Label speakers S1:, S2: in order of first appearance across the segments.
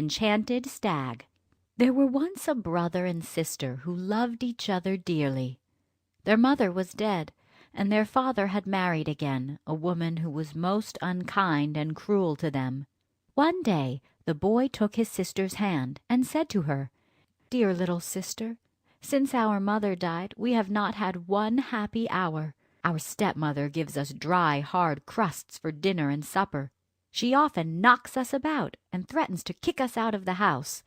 S1: Enchanted Stag. There were once a brother and sister who loved each other dearly. Their mother was dead, and their father had married again a woman who was most unkind and cruel to them. One day the boy took his sister's hand and said to her, "Dear little sister, since our mother died we have not had one happy hour. Our stepmother gives us dry, hard crusts for dinner and supper. She often knocks us about and threatens to kick us out of the house.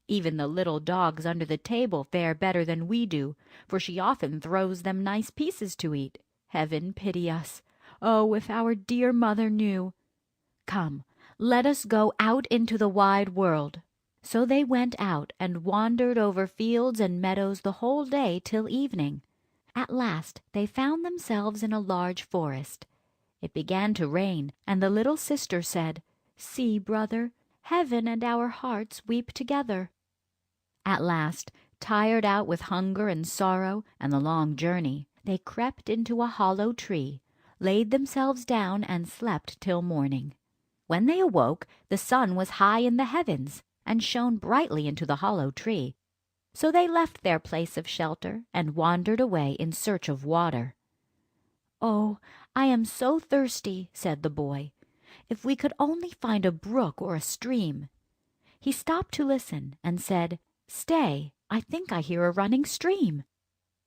S1: Even the little dogs under the table fare better than we do, for she often throws them nice pieces to eat. Heaven pity us! Oh, if our dear mother knew! Come, let us go out into the wide world." So they went out and wandered over fields and meadows the whole day till evening. At last they found themselves in a large forest. It began to rain, and the little sister said, "See, brother, heaven and our hearts weep together." At last, tired out with hunger and sorrow and the long journey, they crept into a hollow tree, laid themselves down, and slept till morning. When they awoke, the sun was high in the heavens, and shone brightly into the hollow tree. So they left their place of shelter, and wandered away in search of water. "Oh, I am so thirsty," said the boy. "If we could only find a brook or a stream." He stopped to listen, and said, "Stay, I think I hear a running stream."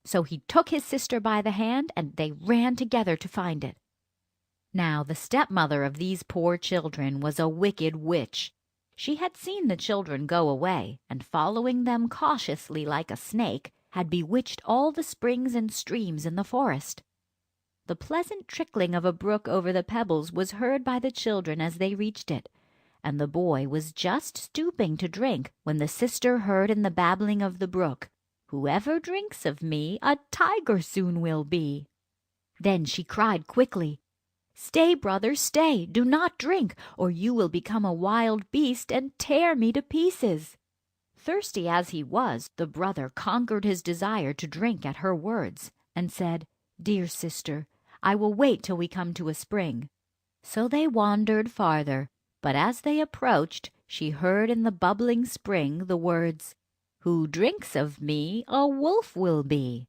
S1: So he took his sister by the hand, and they ran together to find it. Now the stepmother of these poor children was a wicked witch. She had seen the children go away, and following them cautiously like a snake, had bewitched all the springs and streams in the forest. The pleasant trickling of a brook over the pebbles was heard by the children as they reached it, and the boy was just stooping to drink when the sister heard in the babbling of the brook, "Whoever drinks of me, a tiger soon will be." Then she cried quickly, "Stay, brother, stay, do not drink, or you will become a wild beast and tear me to pieces." Thirsty as he was, the brother conquered his desire to drink at her words, and said, "Dear sister, I will wait till we come to a spring." So they wandered farther, but as they approached, she heard in the bubbling spring the words, "Who drinks of me, a wolf will be."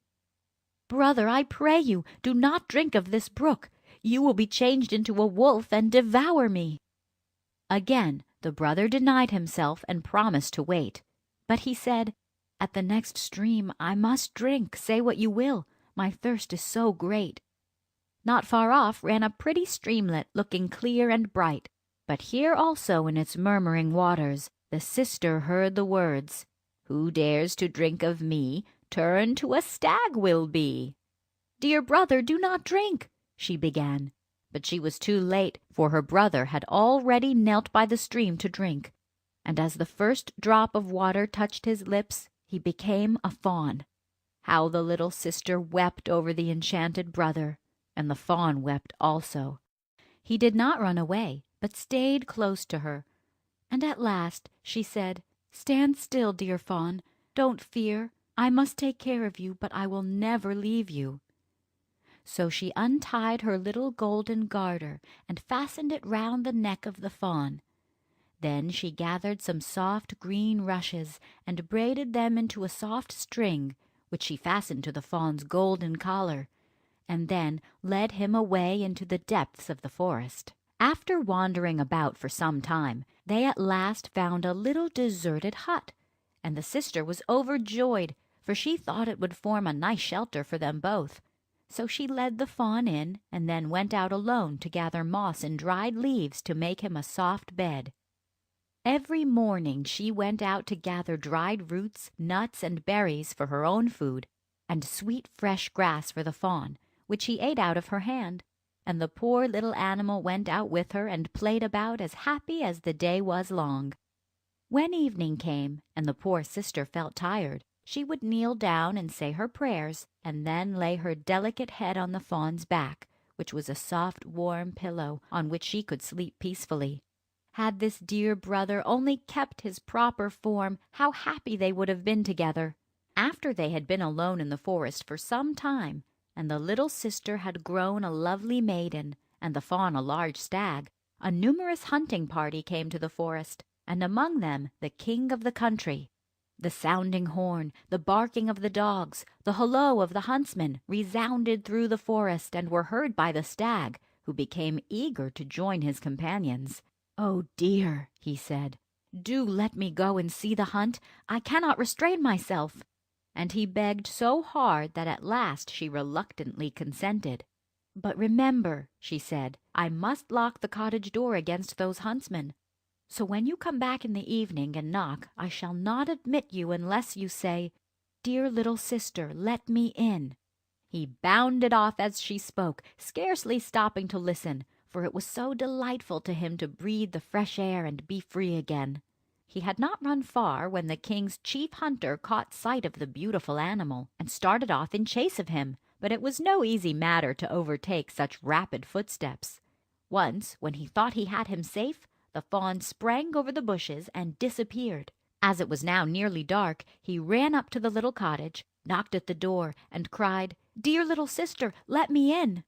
S1: "Brother, I pray you, do not drink of this brook. You will be changed into a wolf and devour me." Again the brother denied himself and promised to wait. But he said, "At the next stream I must drink, say what you will. My thirst is so great." Not far off ran a pretty streamlet, looking clear and bright. But here also in its murmuring waters the sister heard the words, "Who dares to drink of me, turned to a stag will be." "Dear brother, do not drink," she began. But she was too late, for her brother had already knelt by the stream to drink. And as the first drop of water touched his lips, he became a fawn. How the little sister wept over the enchanted brother, and the fawn wept also. He did not run away, but stayed close to her. And at last she said, "Stand still, dear fawn. Don't fear. I must take care of you, but I will never leave you." So she untied her little golden garter and fastened it round the neck of the fawn. Then she gathered some soft green rushes and braided them into a soft string, which she fastened to the fawn's golden collar, and then led him away into the depths of the forest. After wandering about for some time, they at last found a little deserted hut, and the sister was overjoyed, for she thought it would form a nice shelter for them both. So she led the fawn in, and then went out alone to gather moss and dried leaves to make him a soft bed. Every morning she went out to gather dried roots, nuts, and berries for her own food, and sweet fresh grass for the fawn, which he ate out of her hand, and the poor little animal went out with her and played about as happy as the day was long. When evening came, and the poor sister felt tired, she would kneel down and say her prayers, and then lay her delicate head on the fawn's back, which was a soft warm pillow on which she could sleep peacefully. Had this dear brother only kept his proper form, how happy they would have been together! After they had been alone in the forest for some time, and the little sister had grown a lovely maiden, and the fawn a large stag, a numerous hunting party came to the forest. and among them the king of the country. The sounding horn, the barking of the dogs, the holloa of the huntsmen resounded through the forest and were heard by the stag, who became eager to join his companions. "Oh dear," he said, "do let me go and see the hunt. I cannot restrain myself." And he begged so hard that at last she reluctantly consented. "But remember," she said, "I must lock the cottage door against those huntsmen. So when you come back in the evening and knock, I shall not admit you unless you say, 'Dear little sister, let me in.'" He bounded off as she spoke, scarcely stopping to listen, for it was so delightful to him to breathe the fresh air and be free again. He had not run far when the king's chief hunter caught sight of the beautiful animal and started off in chase of him, but it was no easy matter to overtake such rapid footsteps. Once, when he thought he had him safe, the fawn sprang over the bushes and disappeared. As it was now nearly dark, he ran up to the little cottage, knocked at the door, and cried, "Dear little sister, let me in."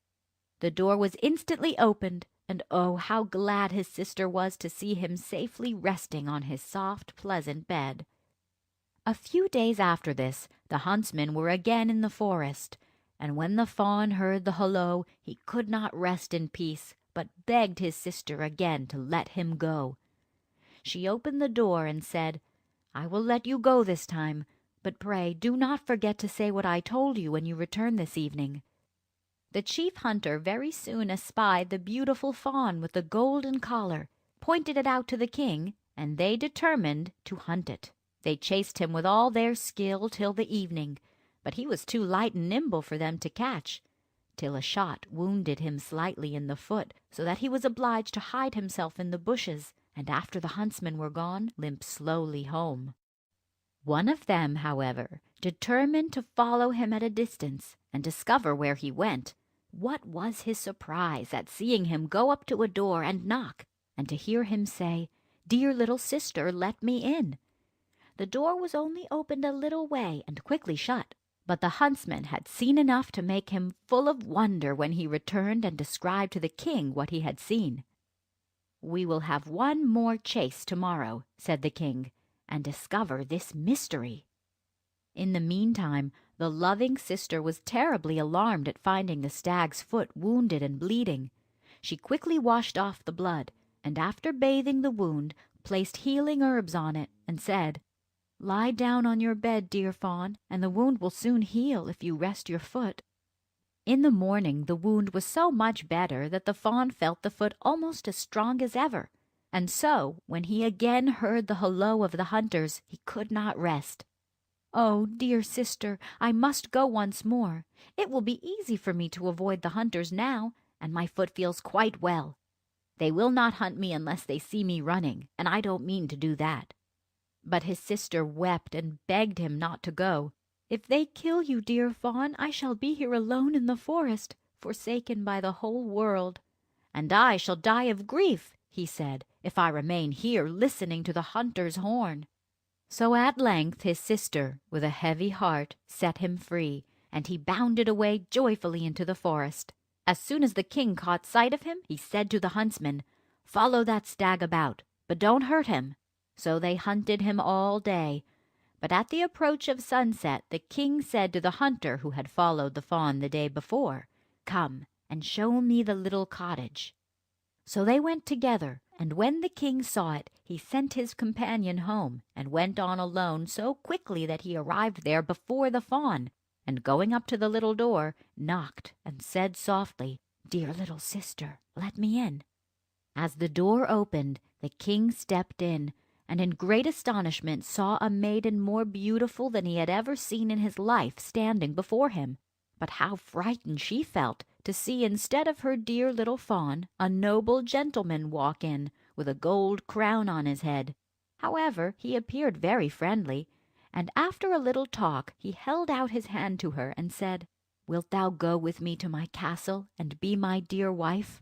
S1: The door was instantly opened, and oh, how glad his sister was to see him safely resting on his soft, pleasant bed. A few days after this, the huntsmen were again in the forest, and when the fawn heard the holloa, he could not rest in peace, but begged his sister again to let him go. She opened the door and said, "I will let you go this time, but pray do not forget to say what I told you when you return this evening." The chief hunter very soon espied the beautiful fawn with the golden collar, pointed it out to the king, and they determined to hunt it. They chased him with all their skill till the evening, but he was too light and nimble for them to catch, till a shot wounded him slightly in the foot, so that he was obliged to hide himself in the bushes, and after the huntsmen were gone, limp slowly home. One of them, however, determined to follow him at a distance and discover where he went. What was his surprise at seeing him go up to a door and knock, and to hear him say, "Dear little sister, let me in." The door was only opened a little way and quickly shut, but the huntsman had seen enough to make him full of wonder when he returned and described to the king what he had seen. "We will have one more chase tomorrow," said the king, "and discover this mystery." In the meantime, the loving sister was terribly alarmed at finding the stag's foot wounded and bleeding. She quickly washed off the blood, and after bathing the wound, placed healing herbs on it, and said, "Lie down on your bed, dear fawn, and the wound will soon heal if you rest your foot." In the morning the wound was so much better that the fawn felt the foot almost as strong as ever, and so, when he again heard the holloa of the hunters, he could not rest. "Oh, dear sister, I must go once more. It will be easy for me to avoid the hunters now, and my foot feels quite well. They will not hunt me unless they see me running, and I don't mean to do that." But his sister wept and begged him not to go. "If they kill you, dear fawn, I shall be here alone in the forest, forsaken by the whole world." "And I shall die of grief," he said, "if I remain here listening to the hunter's horn." So at length his sister, with a heavy heart, set him free, and he bounded away joyfully into the forest. As soon as the king caught sight of him, he said to the huntsman, "Follow that stag about, but don't hurt him." So they hunted him all day. But at the approach of sunset the king said to the hunter who had followed the fawn the day before, "Come and show me the little cottage." So they went together, and when the king saw it, he sent his companion home, and went on alone so quickly that he arrived there before the fawn, and going up to the little door, knocked and said softly, "Dear little sister, let me in." As the door opened, the king stepped in, and in great astonishment saw a maiden more beautiful than he had ever seen in his life standing before him. But how frightened she felt to see, instead of her dear little fawn, a noble gentleman walk in, with a gold crown on his head. However, he appeared very friendly, and after a little talk he held out his hand to her and said, "Wilt thou go with me to my castle and be my dear wife?"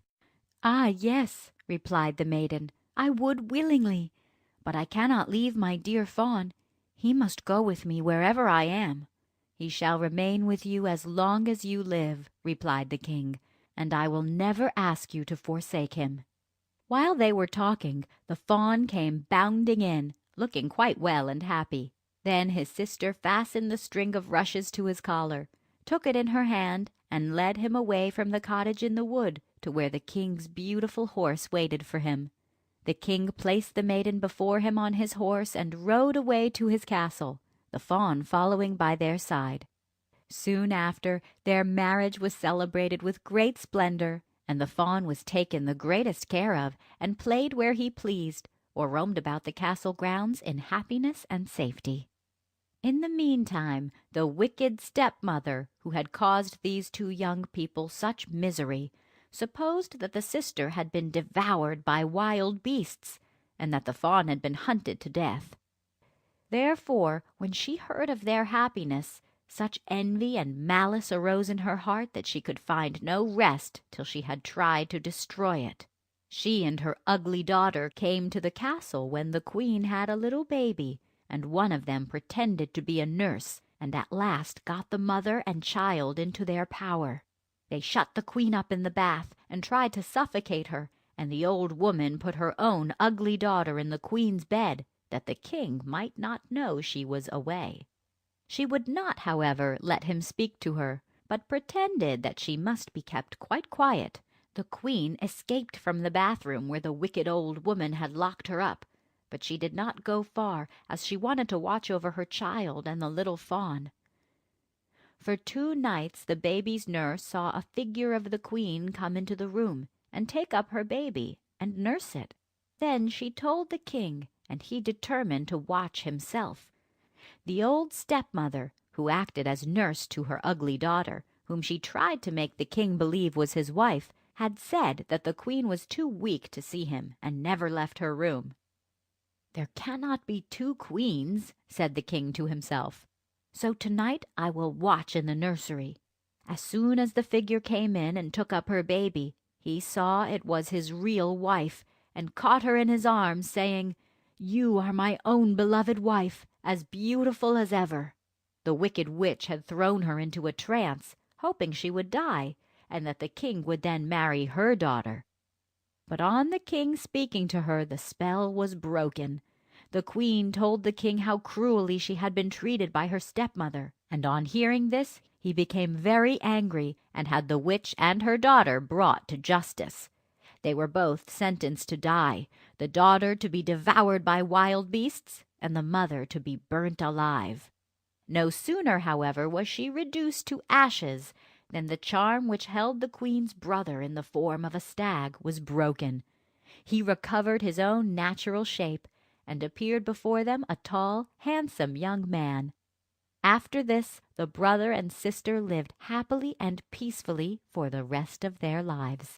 S1: "Ah, yes," replied the maiden, "I would willingly, but I cannot leave my dear fawn. He must go with me wherever I am." "He shall remain with you as long as you live," replied the king, "and I will never ask you to forsake him." While they were talking, the fawn came bounding in, looking quite well and happy. Then his sister fastened the string of rushes to his collar, took it in her hand, and led him away from the cottage in the wood to where the king's beautiful horse waited for him. The king placed the maiden before him on his horse and rode away to his castle, the fawn following by their side. Soon after, their marriage was celebrated with great splendor, and the fawn was taken the greatest care of, and played where he pleased, or roamed about the castle grounds in happiness and safety. In the meantime, the wicked stepmother, who had caused these two young people such misery, supposed that the sister had been devoured by wild beasts, and that the fawn had been hunted to death. Therefore, when she heard of their happiness, such envy and malice arose in her heart that she could find no rest till she had tried to destroy it. She and her ugly daughter came to the castle when the queen had a little baby, and one of them pretended to be a nurse, and at last got the mother and child into their power. They shut the queen up in the bath, and tried to suffocate her, and the old woman put her own ugly daughter in the queen's bed, that the king might not know she was away. She would not, however, let him speak to her, but pretended that she must be kept quite quiet. The queen escaped from the bathroom where the wicked old woman had locked her up, but she did not go far, as she wanted to watch over her child and the little fawn. For 2 nights the baby's nurse saw a figure of the queen come into the room, and take up her baby, and nurse it. Then she told the king, and he determined to watch himself. The old stepmother, who acted as nurse to her ugly daughter, whom she tried to make the king believe was his wife, had said that the queen was too weak to see him, and never left her room. "There cannot be 2 queens," said the king to himself. "So tonight I will watch in the nursery." As soon as the figure came in and took up her baby, he saw it was his real wife, and caught her in his arms, saying, "You are my own beloved wife, as beautiful as ever." The wicked witch had thrown her into a trance, hoping she would die, and that the king would then marry her daughter. But on the king speaking to her, the spell was broken. The queen told the king how cruelly she had been treated by her stepmother, and on hearing this he became very angry, and had the witch and her daughter brought to justice. They were both sentenced to die, the daughter to be devoured by wild beasts, and the mother to be burnt alive. No sooner, however, was she reduced to ashes than the charm which held the queen's brother in the form of a stag was broken. He recovered his own natural shape, and appeared before them a tall, handsome young man. After this, the brother and sister lived happily and peacefully for the rest of their lives.